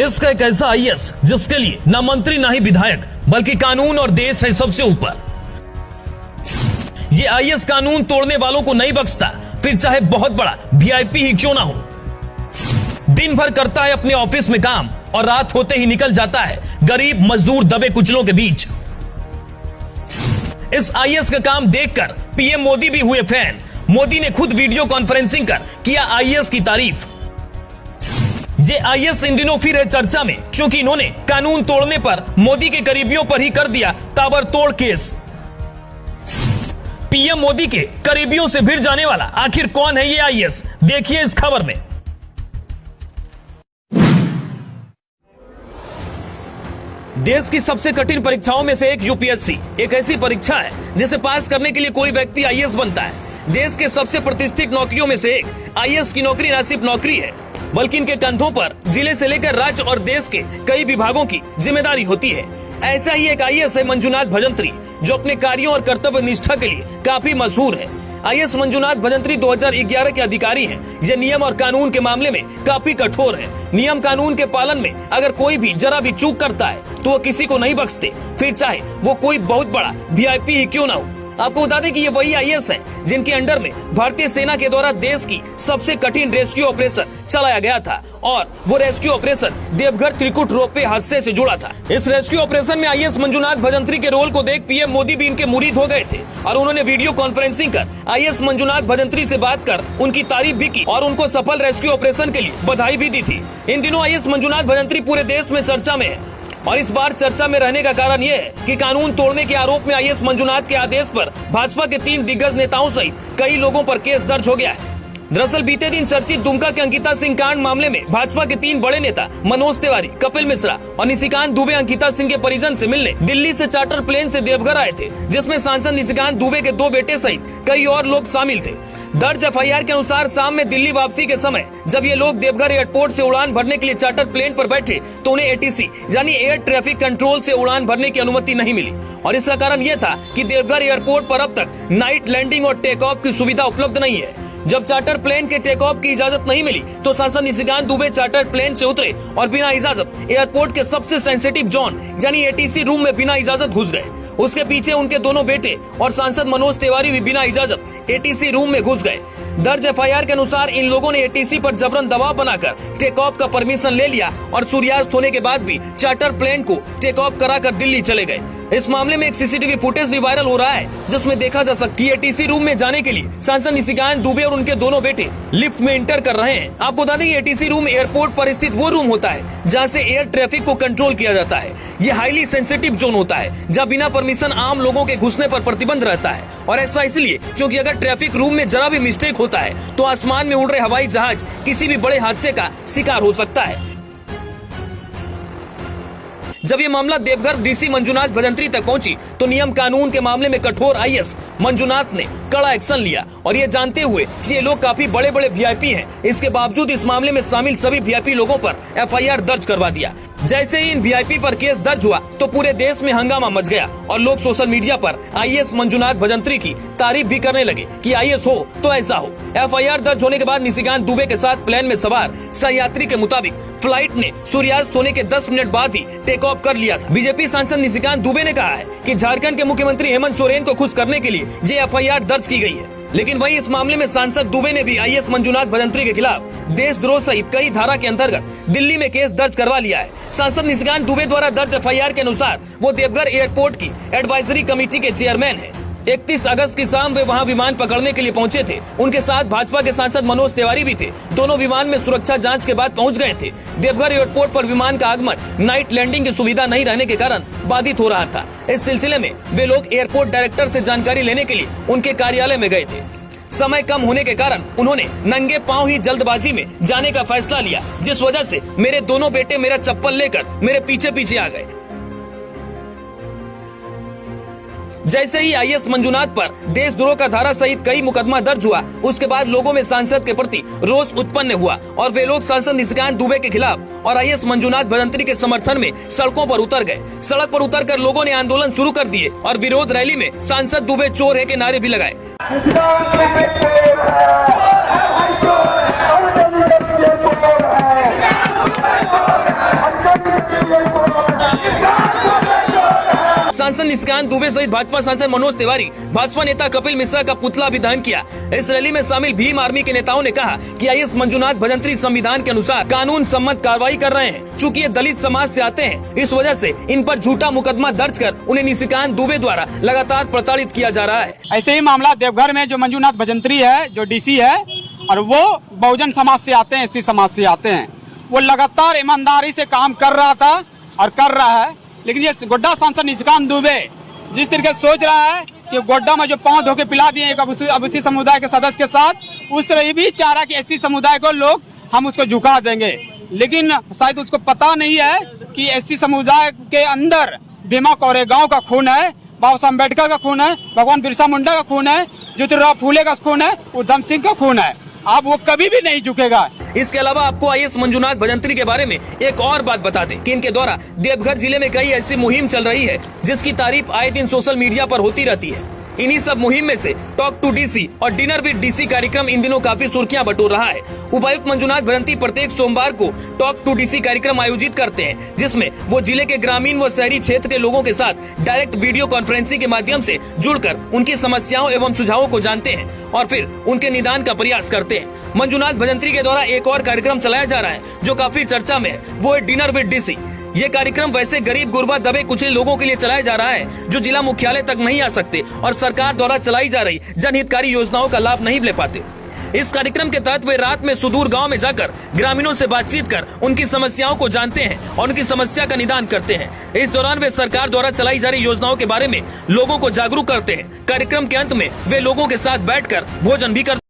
देश का एक ऐसा आईएएस जिसके लिए ना मंत्री ना ही विधायक बल्कि कानून और देश है सबसे ऊपर। ये आईएएस कानून तोड़ने वालों को नहीं बख्शता, फिर चाहे बहुत बड़ा वीआईपी ही क्यों ना हो। दिन भर करता है अपने ऑफिस में काम और रात होते ही निकल जाता है गरीब मजदूर दबे कुचलों के बीच। इस आईएएस का काम देखकर पीएम मोदी भी हुए फैन। मोदी ने खुद वीडियो कॉन्फ्रेंसिंग कर किया आईएएस की तारीफ। ये आईएएस इन दिनों फिर है चर्चा में क्योंकि इन्होंने कानून तोड़ने पर मोदी के करीबियों पर ही कर दिया ताबड़तोड़ केस। पीएम मोदी के करीबियों से भिड़ जाने वाला आखिर कौन है ये आईएएस, देखिए इस खबर में। देश की सबसे कठिन परीक्षाओं में से एक यूपीएससी एक ऐसी परीक्षा है जिसे पास करने के लिए कोई व्यक्ति आईएएस बनता है। देश के सबसे प्रतिष्ठित नौकरियों में से एक आईएएस की नौकरी न सिर्फ नौकरी है बल्कि इनके कंधों पर जिले से लेकर राज्य और देश के कई विभागों की जिम्मेदारी होती है। ऐसा ही एक आईएएस है मंजुनाथ भजंत्री, जो अपने कार्यों और कर्तव्य निष्ठा के लिए काफी मशहूर है। आईएएस मंजुनाथ भजंत्री 2011 के अधिकारी हैं। ये नियम और कानून के मामले में काफी कठोर है। नियम कानून के पालन में अगर कोई भी जरा भी चूक करता है तो वो किसी को नहीं बख्शते, फिर चाहे वो कोई बहुत बड़ा वीआईपी ही क्यों ना हो। आपको बता दें कि ये वही आईएएस हैं जिनके अंडर में भारतीय सेना के द्वारा देश की सबसे कठिन रेस्क्यू ऑपरेशन चलाया गया था और वो rescue operation Deoghar Trikut ropeway हादसे से जुड़ा था। इस रेस्क्यू ऑपरेशन में आईएएस मंजुनाथ भजंत्री के रोल को देख पीएम मोदी भी इनके मुरीद हो गए थे और उन्होंने वीडियो कॉन्फ्रेंसिंग कर आईएएस मंजुनाथ भजंत्री से बात कर उनकी तारीफ भी की और उनको सफल रेस्क्यू ऑपरेशन के लिए बधाई भी दी थी। इन दिनों आईएएस मंजुनाथ भजंत्री पूरे देश में चर्चा में है और इस बार चर्चा में रहने का कारण यह है कि कानून तोड़ने के आरोप में आईएएस मंजुनाथ के आदेश पर भाजपा के 3 दिग्गज नेताओं सहित कई लोगों पर केस दर्ज हो गया है। दरअसल बीते दिन चर्चित दुमका के अंकिता सिंह कांड मामले में भाजपा के 3 बड़े नेता मनोज तिवारी, कपिल मिश्रा और निशिकांत दुबे अंकिता सिंह के परिजन से मिलने दिल्ली से चार्टर प्लेन से देवघर आए थे, जिसमें सांसद निशिकांत दुबे के 2 बेटे सहित कई और लोग शामिल थे। दर्ज एफआईआर के अनुसार शाम में दिल्ली वापसी के समय जब ये लोग देवघर एयरपोर्ट से उड़ान भरने के लिए चार्टर प्लेन पर बैठे तो उन्हें एटीसी यानी एयर ट्रैफिक कंट्रोल से उड़ान भरने की अनुमति नहीं मिली और इसका कारण ये था कि देवघर एयरपोर्ट पर अब तक नाइट लैंडिंग और टेक ऑफ की सुविधा उपलब्ध नहीं है। जब चार्टर प्लेन के टेक ऑफ की इजाजत नहीं मिली तो सांसद निशिकांत दुबे चार्टर प्लेन से उतरे और बिना इजाजत एयरपोर्ट के सबसे सेंसिटिव जोन यानी एटीसी रूम में बिना इजाजत घुस गए। उसके पीछे उनके दोनों बेटे और सांसद मनोज तिवारी भी बिना इजाजत एटीसी रूम में घुस गए। दर्ज एफआईआर के अनुसार इन लोगों ने एटीसी पर जबरन दबाव बनाकर टेक ऑफ का परमिशन ले लिया और सूर्यास्त होने के बाद भी चार्टर प्लेन को टेक ऑफ कराकर दिल्ली चले गए। इस मामले में एक सीसीटीवी फुटेज भी वायरल हो रहा है जिसमें देखा जा सकता है कि एटीसी रूम में जाने के लिए सांसद निशिकांत दुबे और उनके दोनों बेटे लिफ्ट में एंटर कर रहे हैं। आपको बता दें कि एटीसी रूम एयरपोर्ट पर स्थित वो रूम होता है जहां से एयर ट्रैफिक को कंट्रोल किया जाता है। ये हाईली सेंसिटिव जोन होता है जहां बिना परमिशन आम लोगों के घुसने पर प्रतिबंध रहता है और ऐसा इसलिए क्योंकि अगर ट्रैफिक रूम में जरा भी मिस्टेक होता है तो आसमान में उड़ रहे हवाई जहाज किसी भी बड़े हादसे का शिकार हो सकता है। जब ये मामला देवघर डीसी मंजुनाथ भजंत्री तक पहुंची तो नियम कानून के मामले में कठोर आईएएस मंजुनाथ ने कड़ा एक्शन लिया और ये जानते हुए कि ये लोग काफी बड़े बड़े वीआईपी हैं, इसके बावजूद इस मामले में शामिल सभी वीआईपी लोगों पर एफआईआर दर्ज करवा दिया। जैसे ही इन वीआईपी पर केस दर्ज हुआ तो पूरे देश में हंगामा मच गया और लोग सोशल मीडिया पर आईएएस मंजुनाथ भजंत्री की तारीफ भी करने लगे कि आईएएस हो तो ऐसा हो। एफआईआर दर्ज होने के बाद निशिकांत दुबे के साथ प्लेन में सवार सहयात्री के मुताबिक फ्लाइट ने सूर्यास्त होने के 10 मिनट बाद ही टेक ऑफ कर लिया था। बीजेपी सांसद निशिकांत दुबे ने कहा है कि झारखंड के मुख्यमंत्री हेमंत सोरेन को खुश करने के लिए ये एफआईआर दर्ज की गई है, लेकिन वहीं इस मामले में सांसद दुबे ने भी आईएएस मंजुनाथ भजंत्री के खिलाफ देशद्रोह सहित कई धारा के अंतर्गत दिल्ली में केस दर्ज करवा लिया है। सांसद निशिकांत दुबे द्वारा दर्ज एफआईआर के अनुसार वो देवघर एयरपोर्ट की एडवाइजरी कमेटी के चेयरमैन है। 31 अगस्त की शाम वे वहां विमान पकड़ने के लिए पहुंचे थे। उनके साथ भाजपा के सांसद मनोज तिवारी भी थे। दोनों विमान में सुरक्षा जांच के बाद पहुंच गए थे। देवघर एयरपोर्ट पर विमान का आगमन नाइट लैंडिंग की सुविधा नहीं रहने के कारण बाधित हो रहा था। इस सिलसिले में वे लोग एयरपोर्ट डायरेक्टर से जानकारी लेने के लिए उनके कार्यालय में गए थे। समय कम होने के कारण उन्होंने नंगे पांव ही जल्दबाजी में जाने का फैसला लिया, जिस वजह से मेरे दोनों बेटे मेरा चप्पल लेकर मेरे पीछे पीछे आ गए। जैसे ही आईएएस मंजुनाथ पर देशद्रोह का धारा सहित कई मुकदमा दर्ज हुआ, उसके बाद लोगों में सांसद के प्रति रोष उत्पन्न हुआ और वे लोग सांसद निशिकांत दुबे के खिलाफ और आईएएस मंजुनाथ भजंत्री के समर्थन में सड़कों पर उतर गए। सड़क पर उतरकर लोगों ने आंदोलन शुरू कर दिए और विरोध रैली में सांसद दुबे चोर है के नारे भी लगाए। निशिकांत दुबे सहित भाजपा सांसद मनोज तिवारी, भाजपा नेता कपिल मिश्रा का पुतला भी दहन किया। इस रैली में शामिल भीम आर्मी के नेताओं ने कहा कि आईएएस मंजुनाथ भजंत्री संविधान के अनुसार कानून सम्मत कार्रवाई कर रहे हैं। चूँकि ये दलित समाज से आते हैं, इस वजह से इन पर झूठा मुकदमा दर्ज कर उन्हें निशिकांत दुबे द्वारा लगातार प्रताड़ित किया जा रहा है। ऐसे ही मामला देवघर में जो मंजुनाथ भजंत्री है, जो डीसी है, और वो बहुजन समाज से आते हैं, एससी समाज से आते हैं। वो लगातार ईमानदारी से काम कर रहा था और कर रहा है, लेकिन ये गोड्डा सांसद निशिकांत दुबे जिस तरीके से सोच रहा है कि गोड्डा में जो पांव धो के पिला दिए एक ओबीसी समुदाय के सदस्य के साथ, उस तरह ये भी चाह रहा कि एससी समुदाय को लोग हम उसको झुका देंगे। लेकिन शायद उसको पता नहीं है कि एससी समुदाय के अंदर भीमा कोरेगांव का खून है, बाबा साहब अम्बेडकर का खून है, भगवान बिरसा मुंडा का खून है, ज्योतिराव फूले का खून है, उधम सिंह का खून है। अब वो कभी भी नहीं झुकेगा। इसके अलावा आपको आईएएस मंजुनाथ भजंत्री के बारे में एक और बात बता दें कि इनके द्वारा देवघर जिले में कई ऐसी मुहिम चल रही है जिसकी तारीफ आए दिन सोशल मीडिया पर होती रहती है। इन्हीं सब मुहिम में से टॉक टू डीसी और डिनर विद डीसी कार्यक्रम इन दिनों काफी सुर्खियां बटोर रहा है। उपायुक्त मंजुनाथ भजंत्री प्रत्येक सोमवार को टॉक टू डीसी कार्यक्रम आयोजित करते हैं, जिसमें वो जिले के ग्रामीण व शहरी क्षेत्र के लोगों के साथ डायरेक्ट वीडियो कॉन्फ्रेंसिंग के माध्यम से जुड़कर उनकी समस्याओं एवं सुझावों को जानते हैं और फिर उनके निदान का प्रयास करते हैं। मंजुनाथ भजंत्री के द्वारा एक और कार्यक्रम चलाया जा रहा है जो काफी चर्चा में है, वो है डिनर विद डीसी। ये कार्यक्रम वैसे गरीब गुरबा दबे कुचले लोगों के लिए चलाया जा रहा है जो जिला मुख्यालय तक नहीं आ सकते और सरकार द्वारा चलाई जा रही जनहितकारी योजनाओं का लाभ नहीं ले पाते। इस कार्यक्रम के तहत वे रात में सुदूर गांव में जाकर ग्रामीणों से बातचीत कर उनकी समस्याओं को जानते हैं और उनकी समस्या का निदान करते हैं। इस दौरान वे सरकार द्वारा चलाई जा रही योजनाओं के बारे में लोगों को जागरूक करते हैं। कार्यक्रम के अंत में वे लोगों के साथ बैठकर भोजन भी करते हैं।